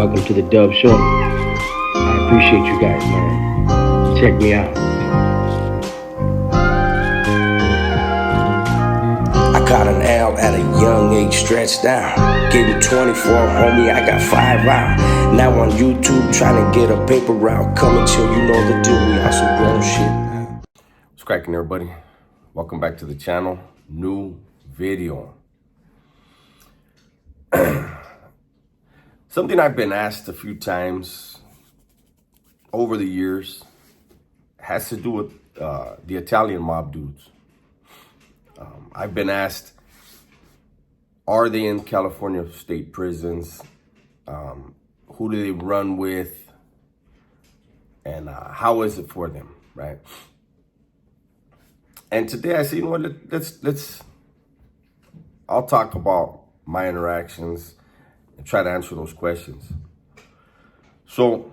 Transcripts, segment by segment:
welcome to the Dub Show. I appreciate you guys, man. Check me out. I caught an L at a young age, stretched out. Getting 24, homie, I got 5 out. Now on YouTube, trying to get a paper route. Coming till you know the deal, we on some grown shit. What's cracking, everybody? Welcome back to the channel. New video. Something I've been asked a few times over the years has to do with the Italian mob dudes. I've been asked, are they in California state prisons? Who do they run with? And how is it for them, right? And today I said, you know what, I'll talk about my interactions and try to answer those questions. So,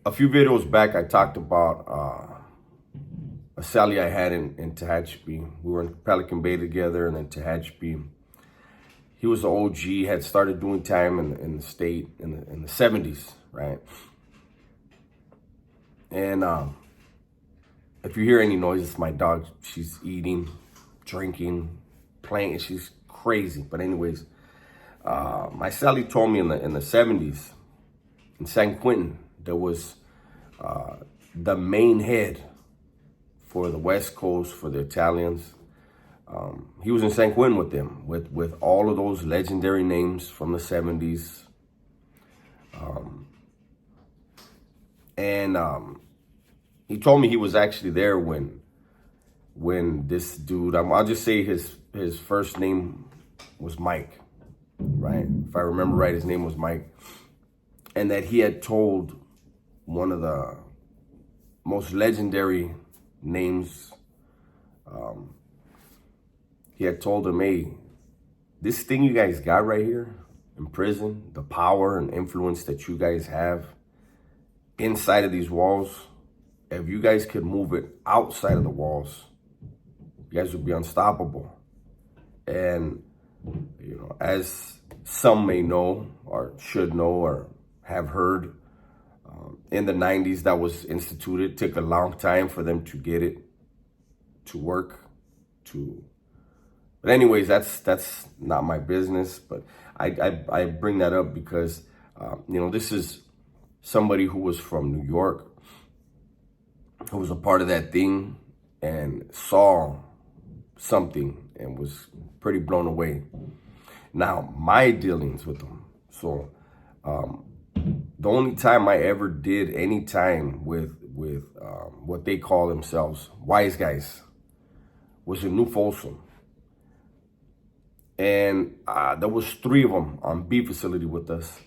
a few videos back, I talked about a Sally I had in Tehachapi. We were in Pelican Bay together, and then Tehachapi. He was the OG, had started doing time in the state in the 70s, right? And if you hear any noise, it's my dog. She's eating, drinking, playing. She's crazy. But anyways, my Sally told me in the 70s, in San Quentin, there was the main head for the West Coast, for the Italians. He was in San Quentin with them, with all of those legendary names from the 70s. He told me he was actually there when this dude, I'll just say his first name was Mike, right? If I remember right, his name was Mike. And that he had told one of the most legendary names, he had told him, hey, this thing you guys got right here in prison, the power and influence that you guys have inside of these walls, if you guys could move it outside of the walls, you guys would be unstoppable. And, you know, as some may know or should know or have heard, in the 90s that was instituted. It took a long time for them to get it to work. But anyways, that's not my business. But I bring that up because, you know, this is somebody who was from New York, who was a part of that thing and saw something and was pretty blown away. Now, my dealings with them. So, the only time I ever did any time with what they call themselves wise guys was in New Folsom. And there was 3 of them on B facility with us.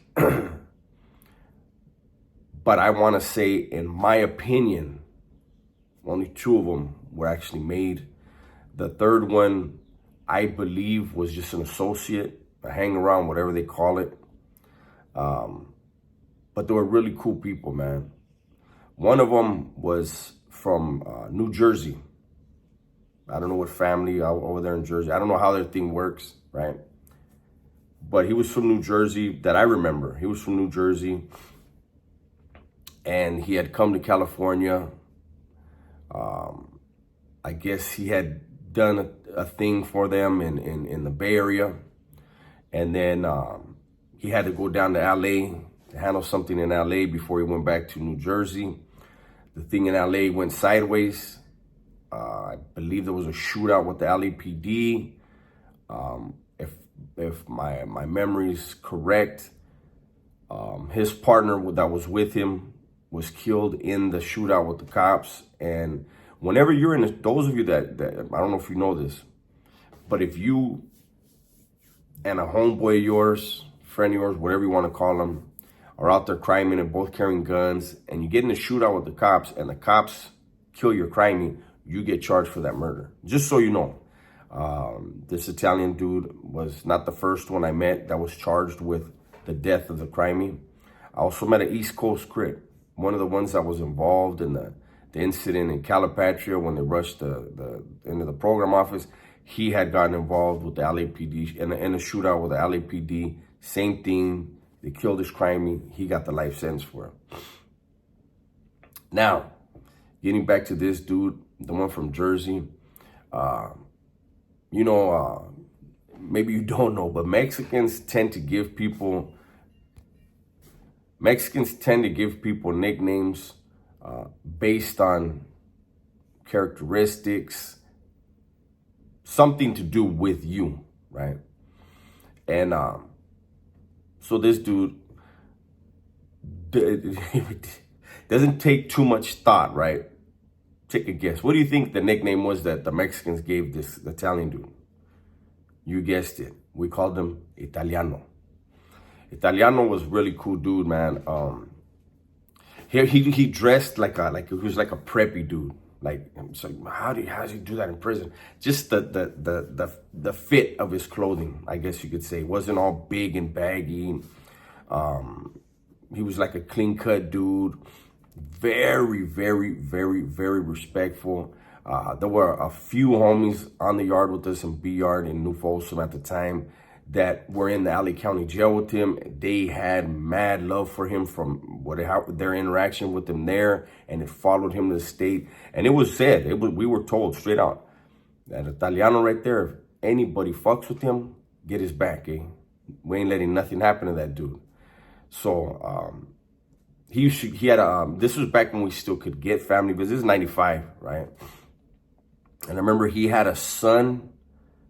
But I want to say, in my opinion, only 2 of them were actually made. The 3rd one, I believe, was just an associate, a hang around, whatever they call it. But they were really cool people, man. One of them was from New Jersey. I don't know what family over there in Jersey. I don't know how their thing works, right? But he was from New Jersey, that I remember. He was from New Jersey. And he had come to California. I guess he had done a thing for them in the Bay Area. And then he had to go down to LA to handle something in LA before he went back to New Jersey. The thing in LA went sideways. I believe there was a shootout with the LAPD. If my memory is correct, his partner that was with him was killed in the shootout with the cops. And whenever you're in those of you that I don't know if you know this, but if you and a homeboy of yours, friend of yours, whatever you want to call them, are out there criming and both carrying guns, and you get in a shootout with the cops, and the cops kill your criming, you get charged for that murder. Just so you know, this Italian dude was not the first one I met that was charged with the death of the criming. I also met an East Coast Crip, one of the ones that was involved in the incident in Calipatria when they rushed into the program office. He had gotten involved with the LAPD in a shootout with the LAPD. Same thing. They killed this crimey. He got the life sentence for it. Now, getting back to this dude, the one from Jersey, maybe you don't know, but Mexicans tend to give people nicknames based on characteristics, something to do with you, right? And so this dude doesn't take too much thought, right? Take a guess. What do you think the nickname was that the Mexicans gave this Italian dude? You guessed it. We called him Italiano. Italiano was really cool dude, man. He dressed like he was like a preppy dude. Like, so how does he do that in prison? Just the fit of his clothing, I guess you could say. It wasn't all big and baggy. He was like a clean cut dude. Very, very, very, very respectful. There were a few homies on the yard with us in B Yard in New Folsom at the time that were in the LA County jail with him. They had mad love for him from their interaction with him there, and it followed him to the state. And it was said, we were told straight out that Italiano right there, if anybody fucks with him, get his back, eh? We ain't letting nothing happen to that dude. So he had this was back when we still could get family visits. This is 95, right? And I remember he had a son.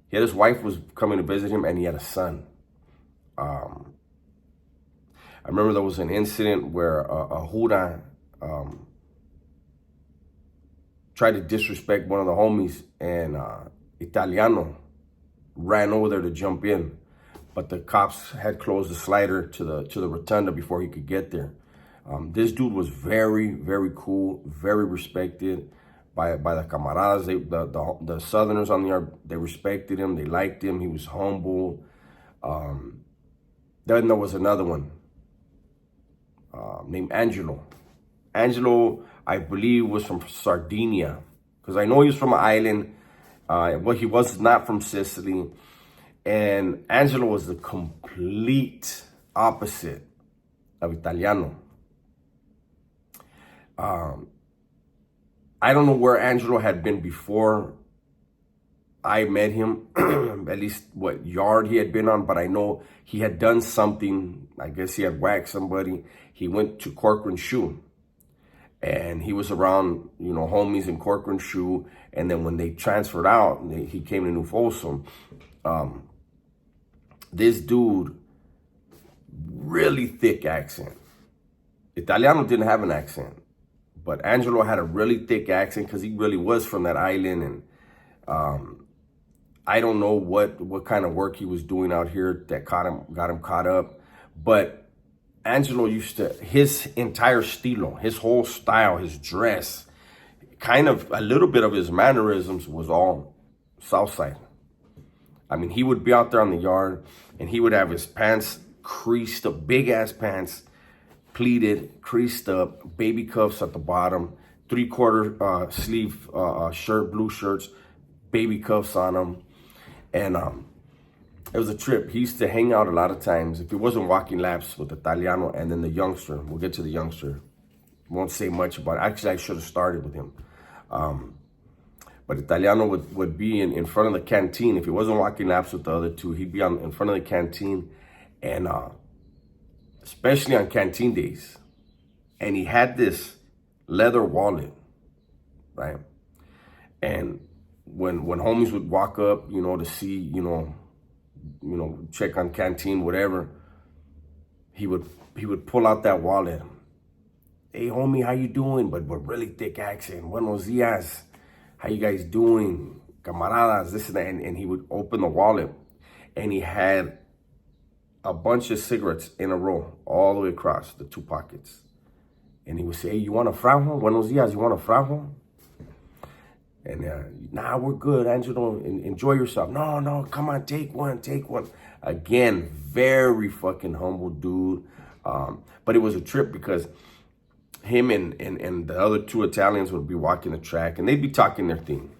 His wife was coming to visit him, and he had a son. I remember there was an incident where a Hura tried to disrespect one of the homies, and Italiano ran over there to jump in, but the cops had closed the slider to the rotunda before he could get there. This dude was very, very cool, very respected by the camaradas. The Southerners on the yard, they respected him, they liked him. He was humble. Then there was another one named Angelo. Angelo, I believe, was from Sardinia, because I know he was from an island. Well, he was not from Sicily. And Angelo was the complete opposite of Italiano. I don't know where Angelo had been before I met him, at least what yard he had been on, but I know he had done something. I guess he had whacked somebody. He went to Corcoran Shoe, and he was around, homies in Corcoran Shoe. And then when they transferred out, he came to New Folsom. This dude, really thick accent. Italiano didn't have an accent, but Angelo had a really thick accent because he really was from that island. And I don't know what kind of work he was doing out here that got him caught up. But Angelo his entire stilo, his whole style, his dress, kind of a little bit of his mannerisms was all Southside. I mean, he would be out there on the yard, and he would have his pants creased up, big ass pants, pleated, creased up, baby cuffs at the bottom, 3/4 sleeve shirt, blue shirts, baby cuffs on them. And it was a trip. He used to hang out a lot of times. If he wasn't walking laps with Italiano and then the youngster, we'll get to the youngster. Won't say much about it. Actually, I should have started with him. But Italiano would be in front of the canteen. If he wasn't walking laps with the other two, he'd be in front of the canteen, and especially on canteen days. And he had this leather wallet, right? And when homies would walk up, to see, check on canteen, whatever, he would pull out that wallet. Hey, homie, how you doing? But really thick accent. Buenos dias. How you guys doing? Camaradas, this and that. And he would open the wallet, and he had a bunch of cigarettes in a row all the way across the two pockets. And he would say, hey, you want a frajo? Buenos dias, you want a frajo? And nah, we're good, Angelo. Enjoy yourself. No, come on, take one. Again, very fucking humble dude. But it was a trip because him and the other two Italians would be walking the track, and they'd be talking their thing.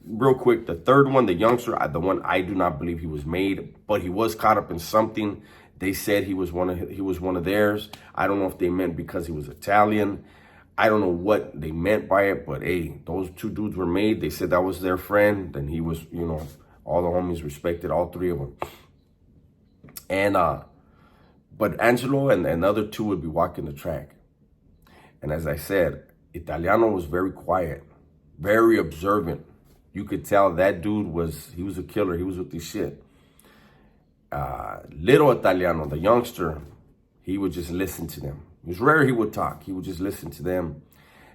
Real quick, the third one, the youngster, the one I do not believe he was made, but he was caught up in something They said he was one of theirs. I don't know if they meant because he was Italian. I don't know what they meant by it, but hey, those two dudes were made. They said that was their friend, and he was, you know, all the homies respected all three of them. And but Angelo and the other two would be walking the track. And as I said, Italiano was very quiet, very observant. You could tell that dude he was a killer. He was with this shit. Little Italiano, the youngster, he would just listen to them. It was rare he would talk. He would just listen to them.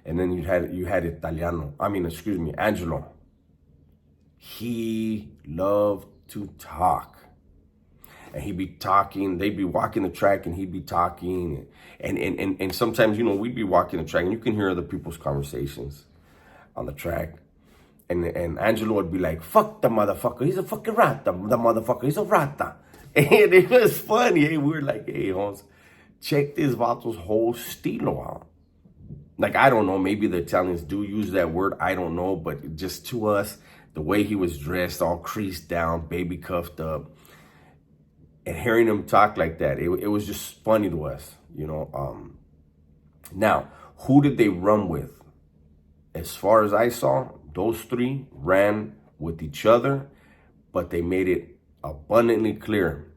And then you had Angelo. He loved to talk. And he'd be talking, they'd be walking the track and he'd be talking. And sometimes, you know, we'd be walking the track and you can hear other people's conversations on the track. And Angelo would be like, fuck the motherfucker, he's a fucking rata. The motherfucker, he's a rata. And it was funny. Hey, we were like, hey, Holmes, check this vato's whole stilo out. Like, I don't know, maybe the Italians do use that word. I don't know, but just to us, the way he was dressed, all creased down, baby cuffed up, and hearing him talk like that, it was just funny to us, you know. Now, who did they run with? As far as I saw, those three ran with each other, but they made it abundantly clear,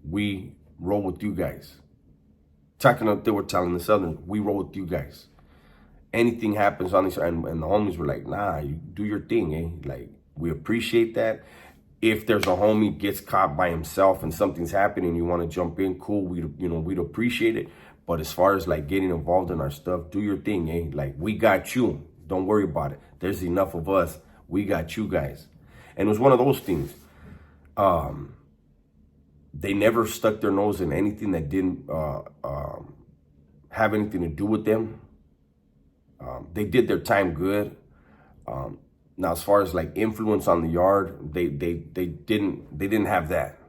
we roll with you guys. They were telling the Southern, we roll with you guys. Anything happens on this, and the homies were like, nah, you do your thing, eh? Like, we appreciate that. If there's a homie gets caught by himself and something's happening and you want to jump in, cool, we'd appreciate it. But as far as like getting involved in our stuff, do your thing, eh? Like, we got you. Don't worry about it. There's enough of us. We got you guys. And it was one of those things. They never stuck their nose in anything that didn't have anything to do with them. They did their time good. Now, as far as like influence on the yard, they didn't have that.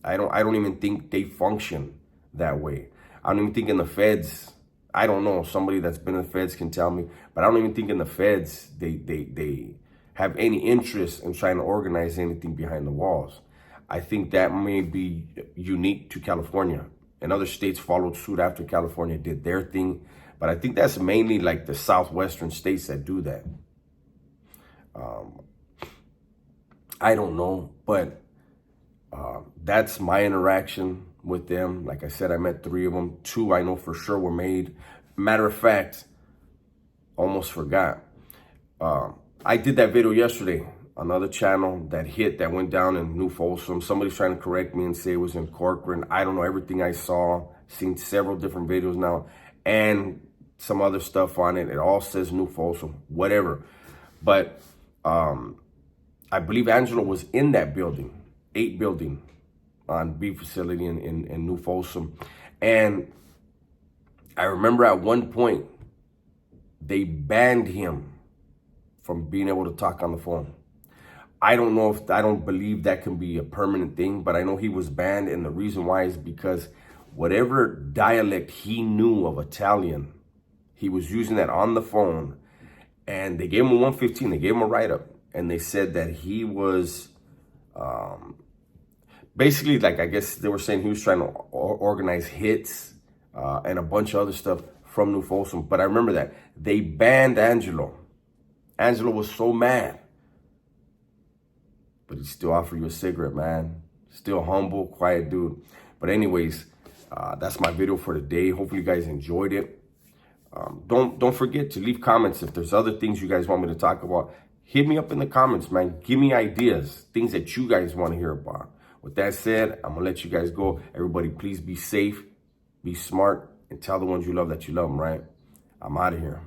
I don't even think they function that way. I don't even think in the feds. I don't know. Somebody that's been in the feds can tell me, but I don't even think in the feds they have any interest in trying to organize anything behind the walls. I think that may be unique to California, and other states followed suit after California did their thing. But I think that's mainly like the southwestern states that do that. I don't know, but that's my interaction with them. Like I said, I met three of them. Two I know for sure were made. Matter of fact, almost forgot. I did that video yesterday. Another channel that went down in New Folsom. Somebody's trying to correct me and say it was in Corcoran. I don't know everything I saw. Seen several different videos now and some other stuff on it. It all says New Folsom, whatever. But I believe Angelo was in that building, 8 building on B facility in New Folsom. And I remember at one point, they banned him from being able to talk on the phone. I don't believe that can be a permanent thing, but I know he was banned. And the reason why is because whatever dialect he knew of Italian, he was using that on the phone. And they gave him a 115, they gave him a write-up. And they said that he was basically, like, I guess they were saying he was trying to organize hits and a bunch of other stuff from New Folsom. But I remember that. They banned Angelo. Angelo was so mad. But he still offered you a cigarette, man. Still humble, quiet dude. But anyways, that's my video for today. Hopefully you guys enjoyed it. Don't forget to leave comments if there's other things you guys want me to talk about. Hit me up in the comments, man. Give me ideas, things that you guys want to hear about. With that said, I'm going to let you guys go. Everybody, please be safe, be smart, and tell the ones you love that you love them, right? I'm out of here.